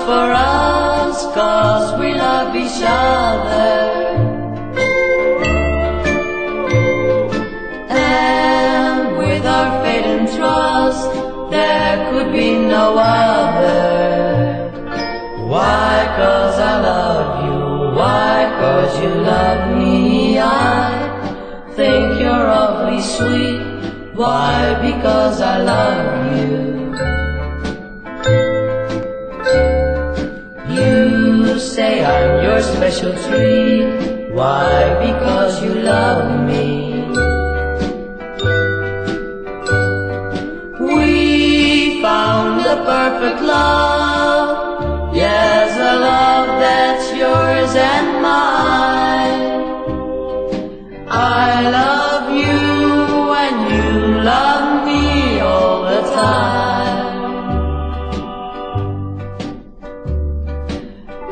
for us, 'cause we love each other. And with our faith and trust, there could be no other. Why? 'Cause I love you. Why? 'Cause you love me. I think you're awfully sweet. Why? Because I love you. You say I'm your special treat. Why? Because you love me. We found the perfect love. Yes, a love that's yours and mine. I love you and you love me all the time.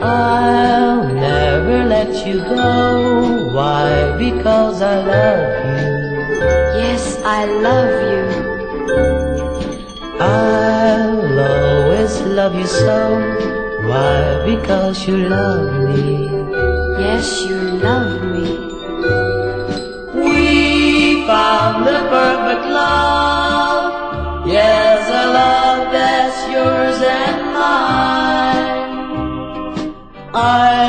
I'll never let you go. Why? Because I love you. Yes, I love you. I'll always love you so. Why? Because you love me. Yes, you love me. We found the perfect love. Yes, a love that's yours and mine. I